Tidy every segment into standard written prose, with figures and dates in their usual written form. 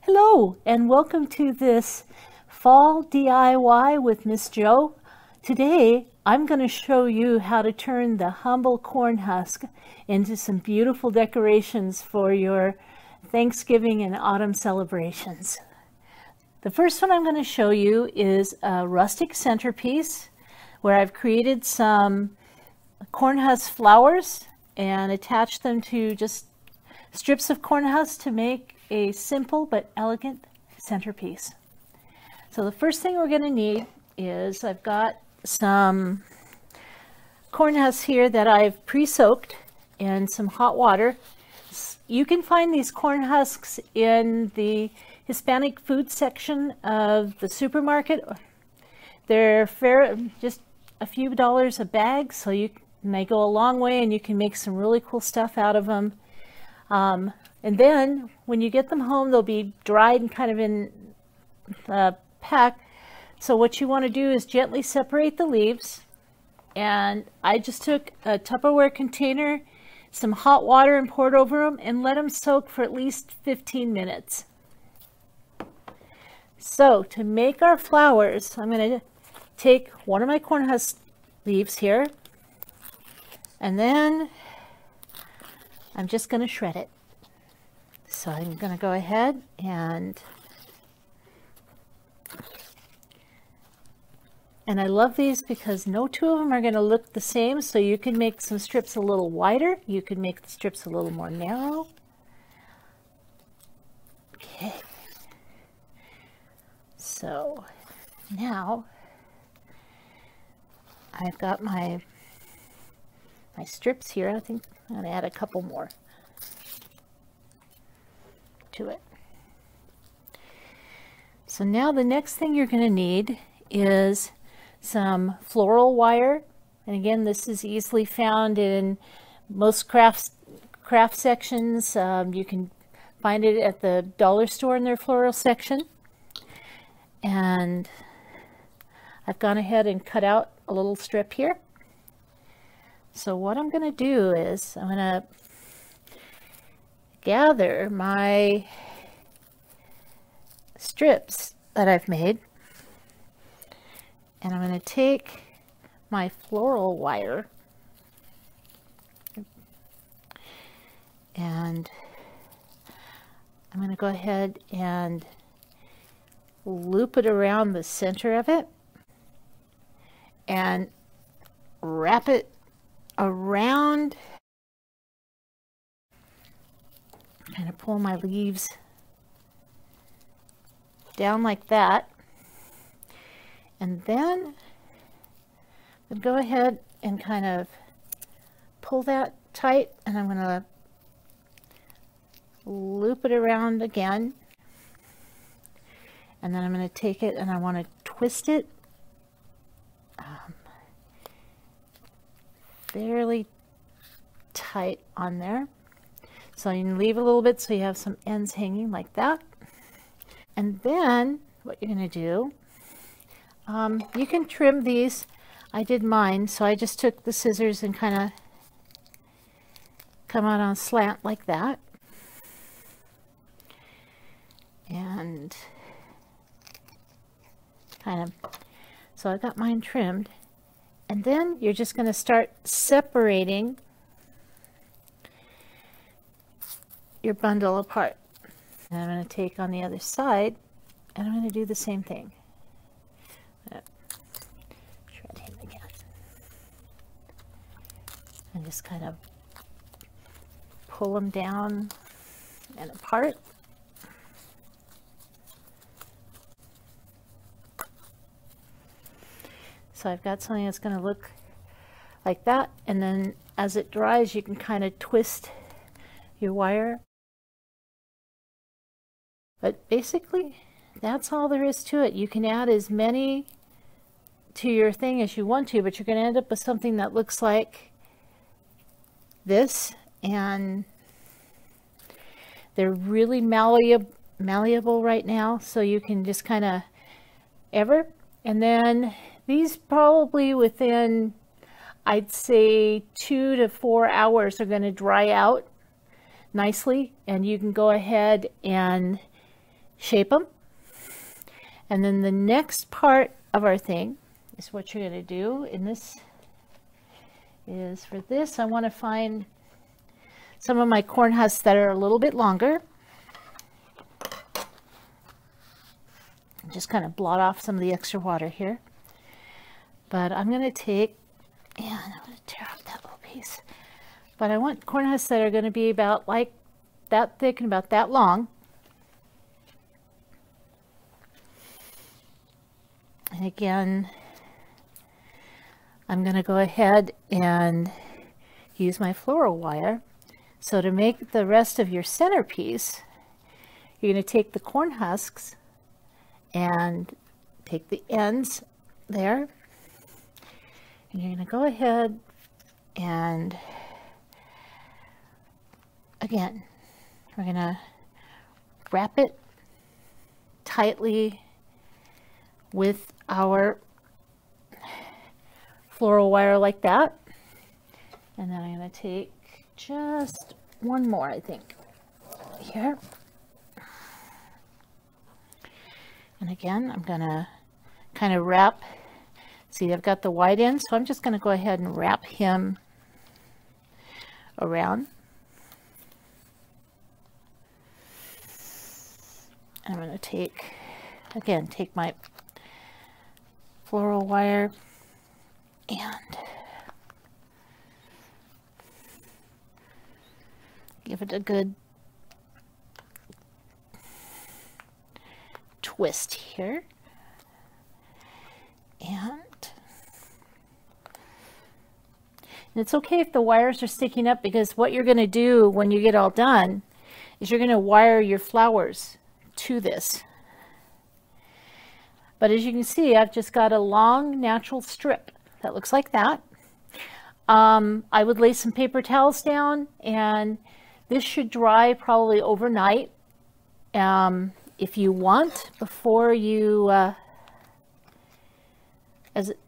Hello and welcome to this fall DIY with Miss Jo. Today I'm going to show you how to turn the humble corn husk into some beautiful decorations for your Thanksgiving and autumn celebrations. The first one I'm going to show you is a rustic centerpiece where I've created some corn husk flowers and attached them to just strips of corn husk to make a simple but elegant centerpiece. So the first thing we're going to need is I've got some corn husks here that I've pre-soaked in some hot water. You can find these corn husks in the Hispanic food section of the supermarket. They're just a few dollars a bag, so they go a long way and you can make some really cool stuff out of them. And then when you get them home, they'll be dried and kind of in a pack. So what you want to do is gently separate the leaves. And I just took a Tupperware container, some hot water, and poured over them and let them soak for at least 15 minutes. So to make our flowers, I'm going to take one of my corn husk leaves here, and then I'm just going to shred it. So I'm going to go ahead and I love these because no two of them are going to look the same, so you can make some strips a little wider, you can make the strips a little more narrow. Okay, so now I've got my strips here. I think I'm going to add a couple more to it. So now the next thing you're going to need is some floral wire, and again, this is easily found in most craft sections. You can find it at the dollar store in their floral section. And I've gone ahead and cut out a little strip here. So what I'm going to do is I'm going to gather my strips that I've made, and I'm going to take my floral wire and I'm going to go ahead and loop it around the center of it and wrap it around. Kind of pull my leaves down like that, and then I'll go ahead and kind of pull that tight, and I'm going to loop it around again, and then I'm going to take it and I want to twist it fairly tight on there. So you can leave a little bit so you have some ends hanging like that. And then what you're going to do, you can trim these. I did mine, so I just took the scissors and kind of come out on a slant like that. And kind of, so I got mine trimmed. And then you're just going to start separating your bundle apart. And I'm going to take on the other side and I'm going to do the same thing. Shred him again. And just kind of pull them down and apart. So I've got something that's going to look like that, and then as it dries you can kind of twist your wire. But basically, that's all there is to it. You can add as many to your thing as you want to, but you're going to end up with something that looks like this. And they're really malleable right now, so you can just kind of and then these probably within, I'd say, 2 to 4 hours are going to dry out nicely, and you can go ahead and shape them. And then the next part of our thing is what you're going to do. And this is for this, I want to find some of my corn husks that are a little bit longer. Just kind of blot off some of the extra water here. But I'm going to take, and I'm going to tear off that little piece. But I want corn husks that are going to be about like that thick and about that long. And again, I'm going to go ahead and use my floral wire. So to make the rest of your centerpiece, you're going to take the corn husks and take the ends there. And you're going to go ahead and, again, we're going to wrap it tightly with our floral wire like that. And then I'm going to take just one more, I think, here. And again, I'm going to kind of wrap. See, I've got the white end, so I'm just going to go ahead and wrap him around. I'm going to take, again, take my floral wire and give it a good twist here. And it's okay if the wires are sticking up, because what you're going to do when you get all done is you're going to wire your flowers to this. But as you can see, I've just got a long natural strip that looks like that. I would lay some paper towels down, and this should dry probably overnight. If you want, before you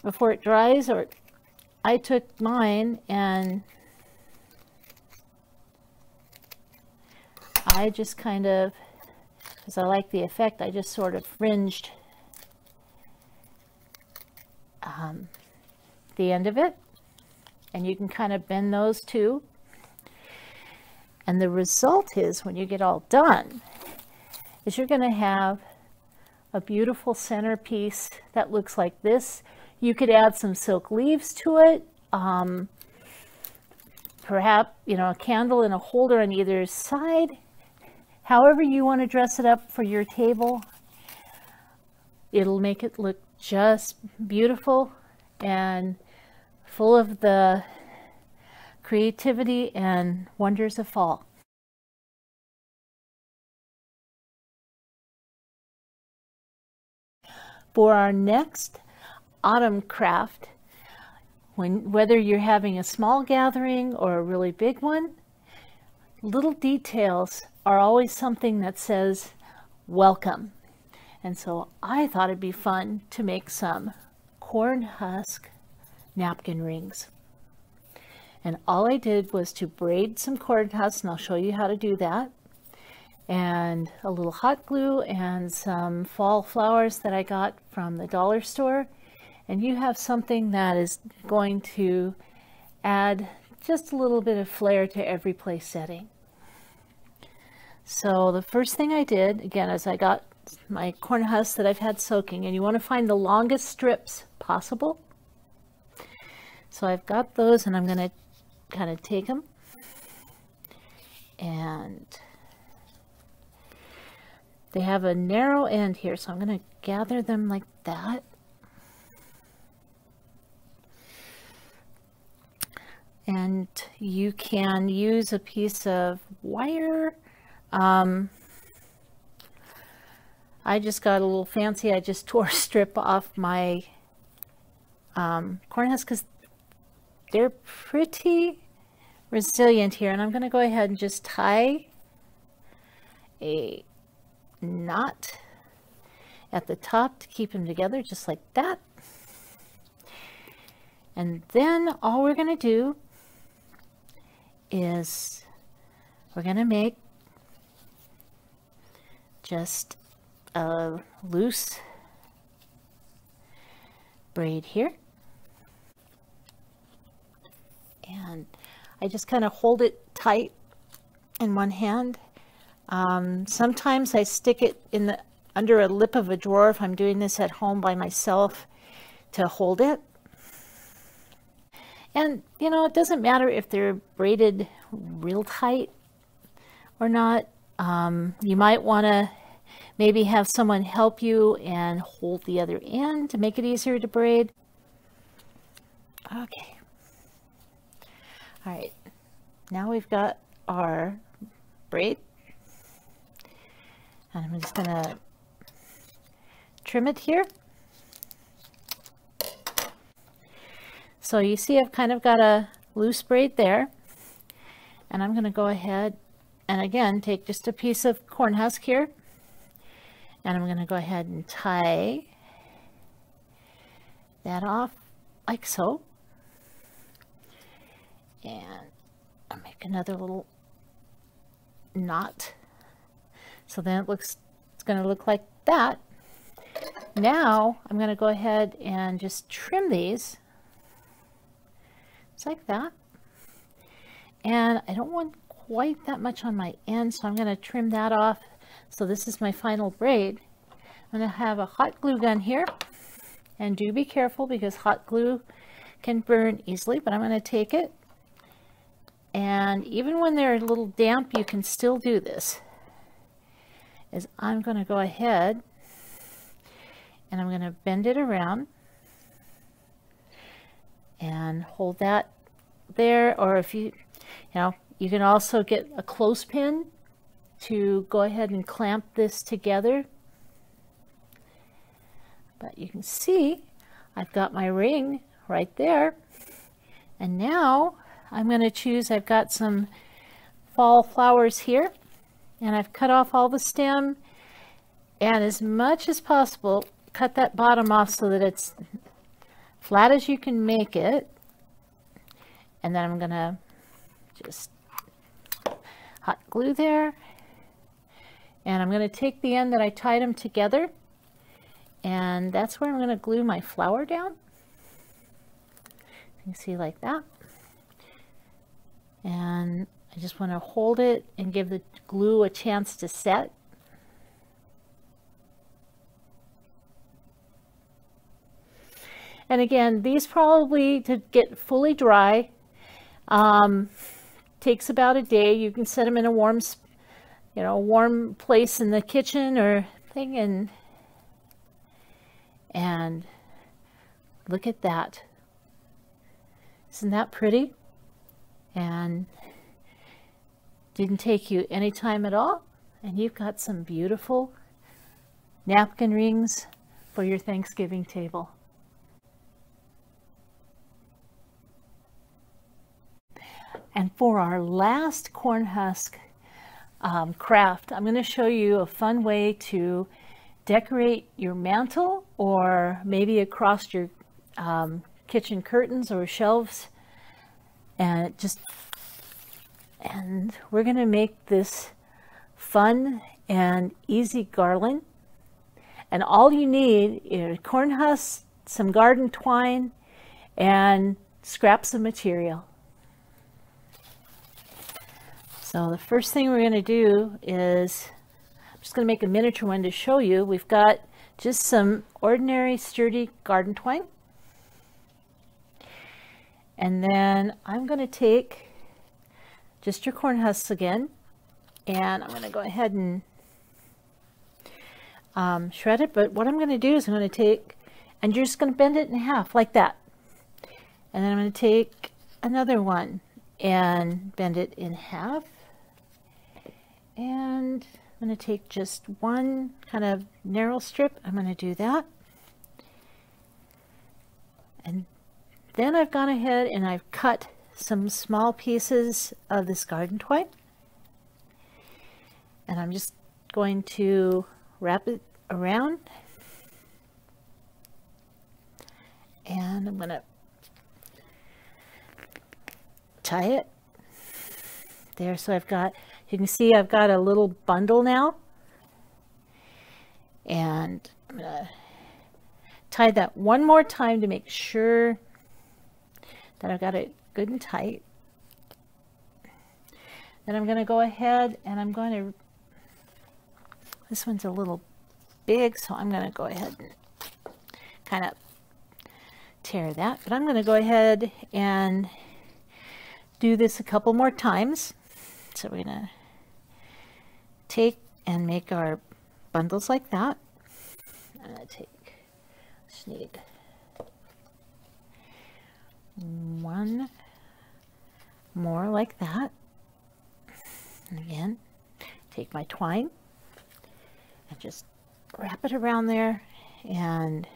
before it dries, or I took mine and I just kind of, because I like the effect, I just sort of fringed the end of it, and you can kind of bend those too. And the result is, when you get all done, is you're going to have a beautiful centerpiece that looks like this. You could add some silk leaves to it, perhaps, you know, a candle and a holder on either side. However you want to dress it up for your table, it'll make it look just beautiful and full of the creativity and wonders of fall. For our next autumn craft, whether you're having a small gathering or a really big one, little details are always something that says welcome. And so I thought it'd be fun to make some corn husk napkin rings. And all I did was to braid some corn husks, and I'll show you how to do that, and a little hot glue and some fall flowers that I got from the dollar store. And you have something that is going to add just a little bit of flair to every place setting. So the first thing I did, again, is I got my corn husks that I've had soaking, and you want to find the longest strips possible. So I've got those, and I'm going to kind of take them, and they have a narrow end here, so I'm going to gather them like that. And you can use a piece of wire. I just got a little fancy. I just tore a strip off my corn husks because they're pretty resilient here. And I'm going to go ahead and just tie a knot at the top to keep them together, just like that. And then all we're going to do is we're going to make just a loose braid here. And I just kind of hold it tight in one hand. Sometimes I stick it in under a lip of a drawer if I'm doing this at home by myself to hold it. And you know, it doesn't matter if they're braided real tight or not. You might want to maybe have someone help you and hold the other end to make it easier to braid. Okay. All right, now we've got our braid, and I'm just gonna trim it here. So you see I've kind of got a loose braid there, and I'm gonna go ahead and again take just a piece of corn husk here, and I'm gonna go ahead and tie that off like so. And I'll make another little knot. So then it's going to look like that. Now I'm going to go ahead and just trim these. Just like that. And I don't want quite that much on my end, so I'm going to trim that off. So this is my final braid. I'm going to have a hot glue gun here. And do be careful because hot glue can burn easily, but I'm going to take it. And even when they're a little damp, you can still do this. I'm going to go ahead and I'm going to bend it around and hold that there. Or if you can also get a clothespin to go ahead and clamp this together. But you can see I've got my ring right there. And now I'm going to choose, I've got some fall flowers here, and I've cut off all the stem, and as much as possible cut that bottom off so that it's flat as you can make it. And then I'm going to just hot glue there, and I'm going to take the end that I tied them together, and that's where I'm going to glue my flower down. You can see like that. And I just want to hold it and give the glue a chance to set. And again, these probably to get fully dry takes about a day. You can set them in a warm, warm place in the kitchen or thing, and look at that. Isn't that pretty? And didn't take you any time at all, and you've got some beautiful napkin rings for your Thanksgiving table. And for our last corn husk craft, I'm going to show you a fun way to decorate your mantle or maybe across your kitchen curtains or shelves. And we're going to make this fun and easy garland. And all you need is corn husks, some garden twine, and scraps of material. So the first thing we're going to do is, I'm just going to make a miniature one to show you. We've got just some ordinary sturdy garden twine. And then I'm going to take just your corn husks again, and I'm going to go ahead and shred it. But what I'm going to do is I'm going to take, and you're just going to bend it in half like that. And then I'm going to take another one and bend it in half. And I'm going to take just one kind of narrow strip. I'm going to do that. And then I've gone ahead and I've cut some small pieces of this garden twine. And I'm just going to wrap it around. And I'm going to tie it there. So I've got, you can see I've got a little bundle now. And I'm going to tie that one more time to make sure that I've got it good and tight. Then I'm going to go ahead and I'm going to, this one's a little big, so I'm going to go ahead and kind of tear that. But I'm going to go ahead and do this a couple more times. So we're going to take and make our bundles like that. I'm going to take, just need one more like that. And again, take my twine and just wrap it around there and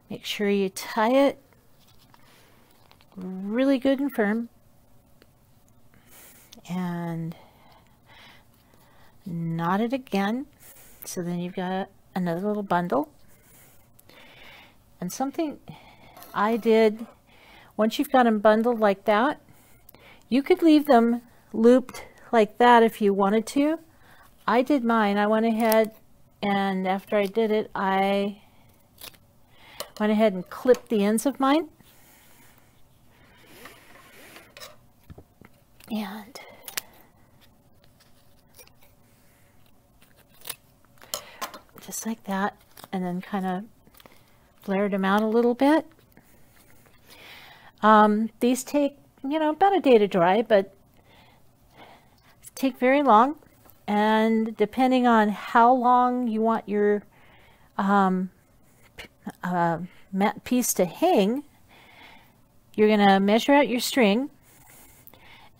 make sure you tie it really good and firm, and knot it again. So then you've got another little bundle. And something I did, once you've got them bundled like that, you could leave them looped like that if you wanted to. I did mine. I went ahead and after I did it, I went ahead and clipped the ends of mine. And just like that, and then kind of flared them out a little bit. These take, you know, about a day to dry, but take very long. And depending on how long you want your piece to hang, you're going to measure out your string.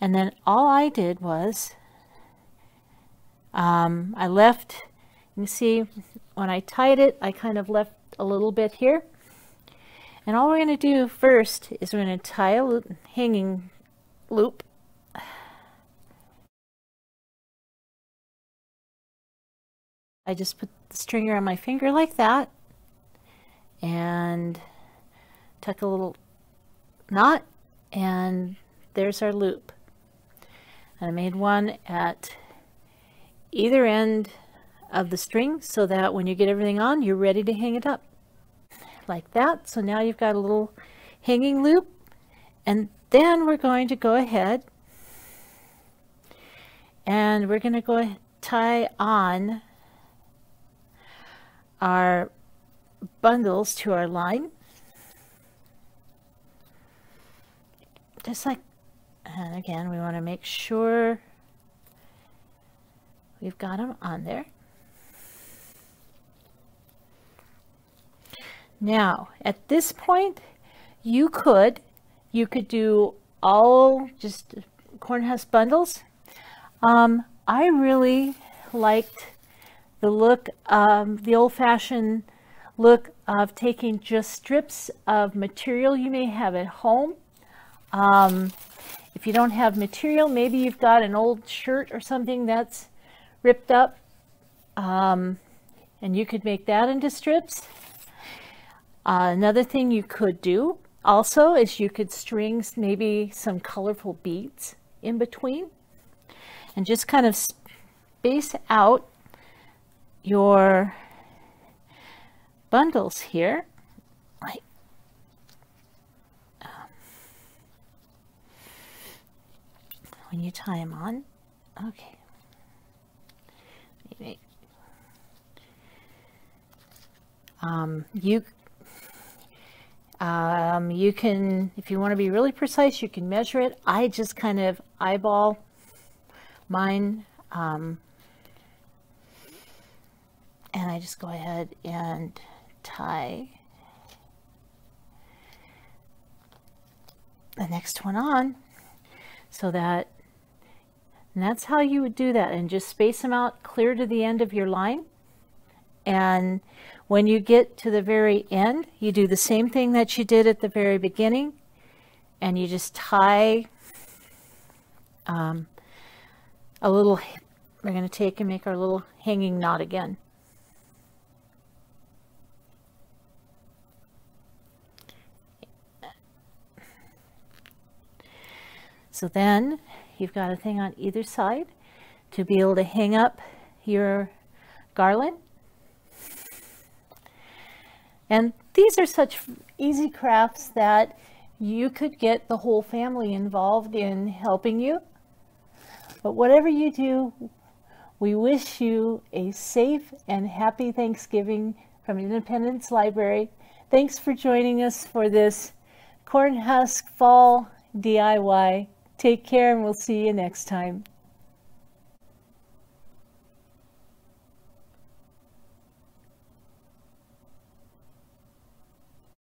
And then all I did was I left, you can see when I tied it, I kind of left a little bit here. And all we're going to do first is we're going to tie a loop, hanging loop. I just put the string around my finger like that and tuck a little knot, and there's our loop. And I made one at either end of the string so that when you get everything on, you're ready to hang it up like that. So now you've got a little hanging loop, and then we're going to go ahead and we're going to go tie on our bundles to our line, just like, and again we want to make sure we've got them on there. Now at this point you could do all just corn husk bundles. I really liked the look, the old-fashioned look of taking just strips of material you may have at home. If you don't have material, maybe you've got an old shirt or something that's ripped up, and you could make that into strips. Another thing you could do also is you could string maybe some colorful beads in between and just kind of space out your bundles here, like when you tie them on. Okay, maybe you can, if you want to be really precise, you can measure it. I just kind of eyeball mine, and I just go ahead and tie the next one on, so that, and that's how you would do that, and just space them out clear to the end of your line. And when you get to the very end, you do the same thing that you did at the very beginning, and you just tie a little, we're going to take and make our little hanging knot again. So then you've got a thing on either side to be able to hang up your garland. And these are such easy crafts that you could get the whole family involved in helping you. But whatever you do, we wish you a safe and happy Thanksgiving from Independence Library. Thanks for joining us for this corn husk fall DIY. Take care, and we'll see you next time.